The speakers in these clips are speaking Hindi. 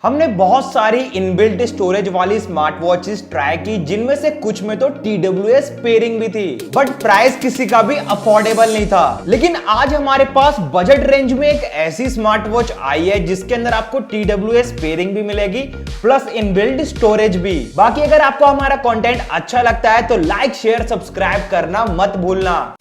हमने बहुत सारी इनबिल्ट स्टोरेज वाली स्मार्ट वॉचेस ट्राई की, जिनमें से कुछ में तो TWS पेयरिंग भी थी, बट प्राइस किसी का भी अफोर्डेबल नहीं था। लेकिन आज हमारे पास बजट रेंज में एक ऐसी स्मार्ट वॉच आई है जिसके अंदर आपको TWS पेयरिंग भी मिलेगी प्लस इनबिल्ट स्टोरेज भी। बाकी अगर आपको हमारा कंटेंट अच्छा लगता है तो लाइक शेयर सब्सक्राइब करना मत भूलना।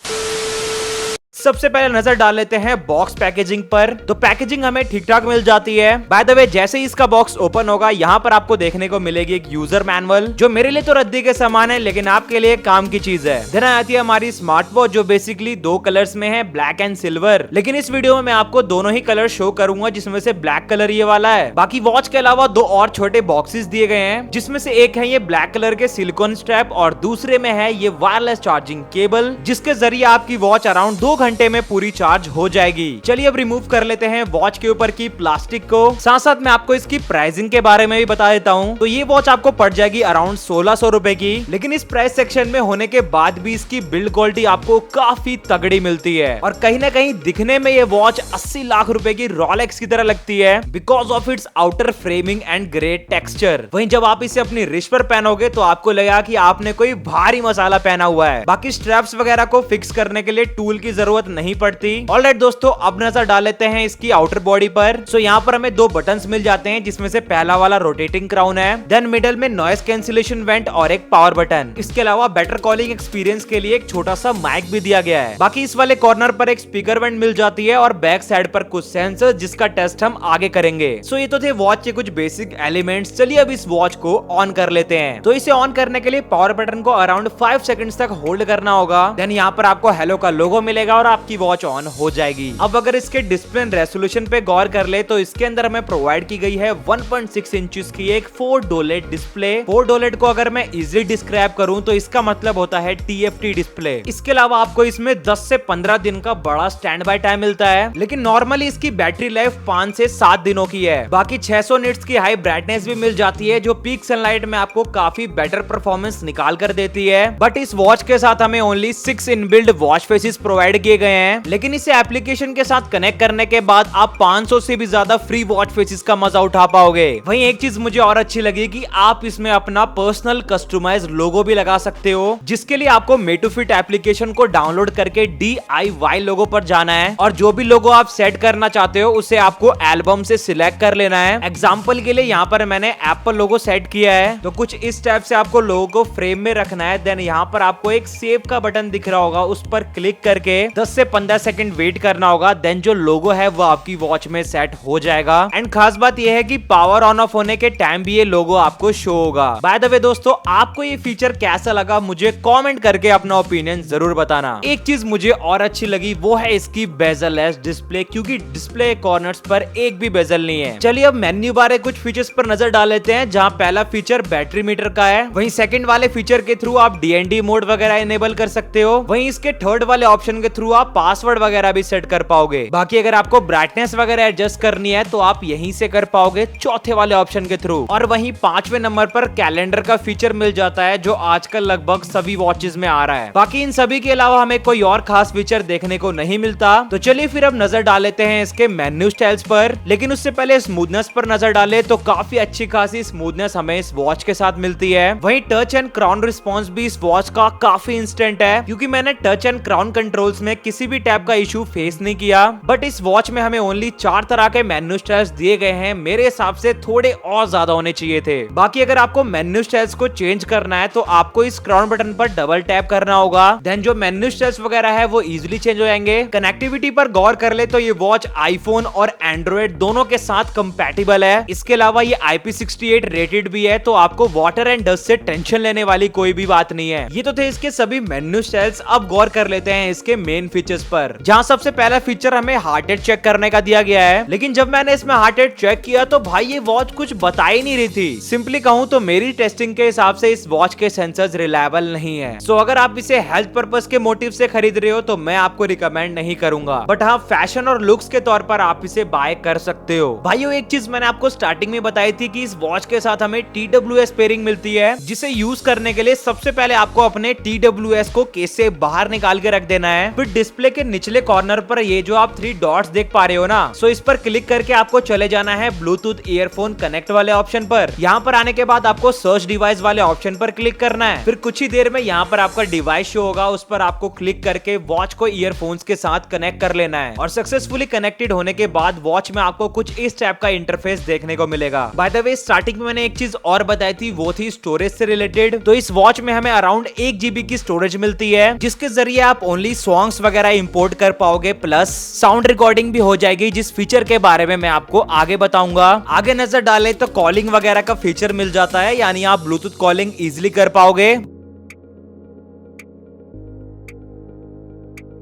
सबसे पहले नजर डाल लेते हैं बॉक्स पैकेजिंग पर। तो पैकेजिंग हमें ठीक ठाक मिल जाती है। बाय द वे, जैसे ही इसका बॉक्स ओपन होगा यहाँ पर आपको देखने को मिलेगी एक यूजर मैनुअल, जो मेरे लिए तो रद्दी के समान है लेकिन आपके लिए काम की चीज है। देन आती है हमारी स्मार्ट वॉच, जो बेसिकली दो कलर्स में है, ब्लैक एंड सिल्वर। लेकिन इस वीडियो में मैं आपको दोनों ही कलर शो करूंगा, जिसमें से ब्लैक कलर ये वाला है। बाकी वॉच के अलावा दो और छोटे बॉक्सेस दिए गए हैं, जिसमें से एक है ये ब्लैक कलर के सिलिकॉन स्ट्रैप और दूसरे में है ये वायरलेस चार्जिंग केबल, जिसके जरिए आपकी वॉच अराउंड 2 घंटे में पूरी चार्ज हो जाएगी। चलिए अब रिमूव कर लेते हैं वॉच के ऊपर की प्लास्टिक को। साथ साथ मैं आपको इसकी प्राइसिंग के बारे में भी बता देता हूँ। तो ये वॉच आपको पड़ जाएगी अराउंड 1600 रुपए की। लेकिन इस प्राइस सेक्शन में होने के बाद भी इसकी बिल्ड क्वालिटी आपको काफी तगड़ी मिलती है, और कहीं ना कहीं दिखने में ये वॉच 80 लाख रुपए की रॉलेक्स की तरह लगती है, because of its outer framing and great texture. वहीं जब आप इसे अपनी रिस्ट पर पहनोगे तो आपको लगेगा कि आपने कोई भारी मसाला पहना हुआ है। बाकी स्ट्रैप्स वगैरह को फिक्स करने के लिए टूल की जरूरत नहीं पड़ती। ऑलराइट दोस्तों, अब नजर डाल लेते हैं इसकी आउटर बॉडी पर। सो यहाँ पर हमें 2 बटन्स मिल जाते हैं, जिसमें से पहला वाला रोटेटिंग क्राउन है, देन मिडल में नॉइस कैंसिलेशन वेंट और एक पावर बटन। इसके अलावा बेटर कॉलिंग एक्सपीरियंस के लिए एक छोटा सा माइक भी दिया गया है। बाकी इस वाले कॉर्नर पर एक स्पीकर वेंट मिल जाती है और बैक साइड पर कुछ सेंसर, जिसका टेस्ट हम आगे करेंगे। सो ये तो थे वॉच के कुछ बेसिक एलिमेंट्स। चलिए अब इस वॉच को ऑन कर लेते हैं। तो इसे ऑन करने के लिए पावर बटन को अराउंड 5 सेकंड्स तक होल्ड करना होगा। देन यहाँ पर आपको हेलो का लोगो मिलेगा और आपकी वॉच ऑन हो जाएगी। अब अगर इसके डिस्प्ले रेजोल्यूशन पे गौर कर ले तो इसके अंदर हमें प्रोवाइड की गई है 1.6 इंचेस की एक 4 डोलेट डिस्प्ले। 4 डोलेट को अगर मैं इजीली डिस्क्राइब करूं तो इसका मतलब होता है TFT डिस्प्ले। इसके अलावा आपको इसमें 10 से 15 दिन का बड़ा स्टैंड बाय टाइम मिलता है, लेकिन नॉर्मली इसकी बैटरी लाइफ 5 से 7 दिनों की है। बाकी 600 निट्स की हाई ब्राइटनेस भी मिल जाती है, जो पीक सनलाइट में आपको काफी बेटर परफॉर्मेंस निकाल कर देती है। बट इस वॉच के साथ हमें only 6 inbuilt watch faces provide किए गए हैं, लेकिन इसे एप्लीकेशन के साथ कनेक्ट करने के बाद आप 500 से भी ज्यादा फ्री वॉच फेसेस का मजा उठा पाओगे। वहीं एक चीज मुझे और अच्छी लगी कि आप इसमें अपना पर्सनल कस्टमाइज लोगो भी लगा सकते हो, जिसके लिए आपको मेटूफिट एप्लीकेशन को डाउनलोड करके DIY लोगो पर जाना है, और जो भी लोगो आप सेट करना चाहते हो उसे आपको एल्बम से सिलेक्ट कर लेना है। एग्जाम्पल के लिए यहाँ पर मैंने एप्पल लोगो सेट किया है, तो कुछ इस टाइप से आपको लोगो को फ्रेम में रखना है। देन यहाँ पर आपको एक सेव का बटन दिख रहा होगा, उस पर क्लिक करके 10 से 15 सेकंड वेट करना होगा। देन जो लोगो है वो आपकी वॉच में सेट हो जाएगा। एंड खास बात यह है कि पावर ऑन ऑफ होने के टाइम भी ये लोगो आपको शो होगा। बाय द वे दोस्तों, आपको ये फीचर कैसा लगा मुझे कमेंट करके अपना ओपिनियन जरूर बताना। एक चीज मुझे और अच्छी लगी वो है इसकी बेजल लेस डिस्प्ले, क्योंकि डिस्प्ले कॉर्नर्स पर एक भी बेजल नहीं है। चलिए अब मेन्यू बार कुछ फीचर्स पर नजर डाल लेते हैं, जहाँ पहला फीचर बैटरी मीटर का है। वहीं सेकंड वाले फीचर के थ्रू आप DND मोड वगैरह इनेबल कर सकते हो। वहीं इसके थर्ड वाले ऑप्शन के थ्रू आप पासवर्ड वगैरह भी सेट कर पाओगे। बाकी अगर आपको ब्राइटनेस वगैरह एडजस्ट करनी है तो आप यहीं से कर पाओगे चौथे वाले ऑप्शन के थ्रू। और वहीं 5वें नंबर पर कैलेंडर का फीचर मिल जाता है, जो आजकल लगभग सभी वॉचेस में आ रहा है। बाकी इन सभी के अलावा हमें कोई और खास फीचर देखने को नहीं मिलता। तो चलिए फिर अब नजर डाल लेते हैं इसके मेन्यू स्टाइल्स पर। लेकिन उससे पहले स्मूथनेस पर नजर डाले तो काफी अच्छी खासी स्मूथनेस हमें इस वॉच के साथ मिलती है। वहीं टच एंड क्राउन रिस्पॉन्स भी इस वॉच का काफी इंस्टेंट है, क्योंकि मैंने टच एंड क्राउन कंट्रोल्स में किसी भी टाइप का इशू फेस नहीं किया। बट इस वॉच में हमें ओनली 4 तरह के मेन्यू स्टाइल्स दिए गए हैं। मेरे हिसाब से थोड़े और ज्यादा होने चाहिए थे। बाकी अगर आपको मेन्यू स्टाइल्स को चेंज करना है तो आपको इस क्राउन बटन पर डबल टैप करना होगा। देन जो मेन्यू स्टाइल्स वगैरह है वो इजीली चेंज हो जाएंगे। कनेक्टिविटी पर गौर कर ले तो ये वॉच आईफोन और एंड्रॉइड दोनों के साथ कंपैटिबल है। इसके अलावा ये IP68 रेटेड भी है, तो आपको वाटर एंड डस्ट से टेंशन लेने वाली कोई भी बात नहीं है। ये तो थे इसके सभी मेन्यू स्टाइल्स। अब गौर कर लेते हैं इसके मेन फीचर्स पर, जहाँ सबसे पहला फीचर हमें हार्ट रेट चेक करने का दिया गया है। लेकिन जब मैंने इसमें हार्ट रेट चेक किया तो भाई ये वॉच कुछ बता ही नहीं रही थी। सिंपली कहूँ तो मेरी टेस्टिंग के हिसाब से इस वॉच के सेंसर्स रिलायबल नहीं है। सो अगर आप इसे हेल्थ पर्पस के मोटिव से खरीद रहे हो तो मैं आपको रिकमेंड नहीं करूंगा, बट हाँ फैशन और लुक्स के तौर पर आप इसे बाय कर सकते हो। भाइयों एक चीज मैंने आपको स्टार्टिंग में बताई थी कि इस वॉच के साथ हमें TWS पेयरिंग मिलती है, जिसे यूज करने के लिए सबसे पहले आपको अपने TWS को केस से बाहर निकाल के रख देना है। फिर डिस्प्ले के निचले कॉर्नर पर ये जो आप 3 डॉट्स देख पा रहे हो ना, सो इस पर क्लिक करके आपको चले जाना है ब्लूटूथ ईयरफोन कनेक्ट वाले ऑप्शन पर। यहाँ पर आने के बाद आपको सर्च डिवाइस वाले ऑप्शन पर क्लिक करना है। फिर कुछ ही देर में यहाँ पर आपका डिवाइस शो होगा, उस पर आपको क्लिक करके वॉच को ईयरफोन्स के साथ कनेक्ट कर लेना है। और सक्सेसफुली कनेक्टेड होने के बाद वॉच में आपको कुछ इस टाइप का इंटरफेस देखने को मिलेगा। बाय द वे, स्टार्टिंग में मैंने एक चीज और बताई थी, वो थी स्टोरेज से रिलेटेड। तो इस वॉच में हमें अराउंड 1 GB की स्टोरेज मिलती है, जिसके जरिए आप ओनली सॉन्ग्स वगैरह इंपोर्ट कर पाओगे, प्लस साउंड रिकॉर्डिंग भी हो जाएगी, जिस फीचर के बारे में मैं आपको आगे बताऊंगा। आगे नजर डाले तो कॉलिंग वगैरह का फीचर मिल जाता है, यानी आप ब्लूटूथ कॉलिंग इजीली कर पाओगे।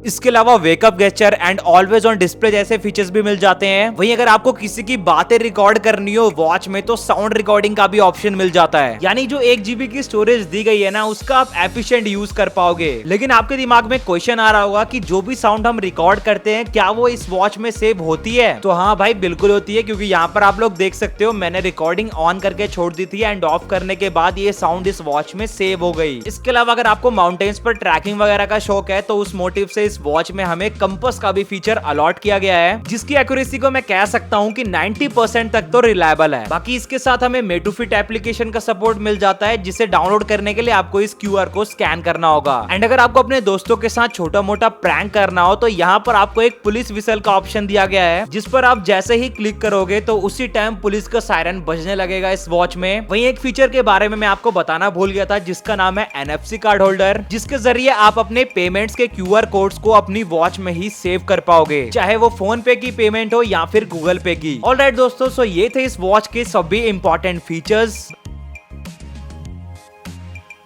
इसके अलावा wake up gesture and always on display जैसे फीचर्स भी मिल जाते हैं। वहीं अगर आपको किसी की बातें रिकॉर्ड करनी हो वॉच में, तो साउंड रिकॉर्डिंग का भी ऑप्शन मिल जाता है, यानी जो 1 GB की स्टोरेज दी गई है ना, उसका आप एफिशिएंट यूज कर पाओगे। लेकिन आपके दिमाग में क्वेश्चन आ रहा होगा कि जो भी साउंड हम रिकॉर्ड करते हैं, क्या वो इस वॉच में सेव होती है? तो हाँ भाई, बिल्कुल होती है, क्योंकि यहाँ पर आप लोग देख सकते हो मैंने रिकॉर्डिंग ऑन करके छोड़ दी थी एंड ऑफ करने के बाद ये साउंड इस वॉच में सेव हो गई। इसके अलावा अगर आपको माउंटेन्स पर ट्रैकिंग वगैरह का शौक है, तो उस मोटिव से इस वॉच में हमें कंपास का भी फीचर अलॉट किया गया है, जिसकी एक्यूरेसी को मैं कह सकता हूं कि 90% तक तो रिलायबल है। बाकी इसके साथ हमें मेटू फिट एप्लीकेशन का सपोर्ट मिल जाता है, जिसे डाउनलोड करने के लिए आपको इस QR को स्कैन करना होगा। एंड अगर आपको अपने दोस्तों के साथ छोटा मोटा प्रैंक करना हो, तो यहाँ पर आपको एक पुलिस विसल का ऑप्शन दिया गया है, जिस पर आप जैसे ही क्लिक करोगे तो उसी टाइम पुलिस का सायरन बजने लगेगा इस वॉच में। वहीं एक फीचर के बारे में मैं आपको बताना भूल गया था, जिसका नाम है NFC कार्ड होल्डर, जिसके जरिए आप अपने पेमेंट्स के QR कोड्स को अपनी वॉच में ही सेव कर पाओगे, चाहे वो फोन पे की पेमेंट हो या फिर गूगल पे की। ऑलराइट दोस्तों, सो ये थे इस वॉच के सभी important features.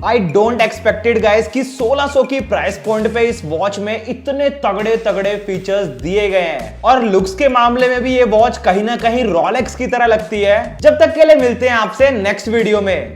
I don't expected guys कि 1600 की प्राइस पॉइंट पे इस वॉच में इतने तगड़े तगड़े फीचर्स दिए गए हैं, और लुक्स के मामले में भी ये वॉच कहीं ना कहीं रोलेक्स की तरह लगती है। जब तक के लिए मिलते हैं आपसे नेक्स्ट वीडियो में।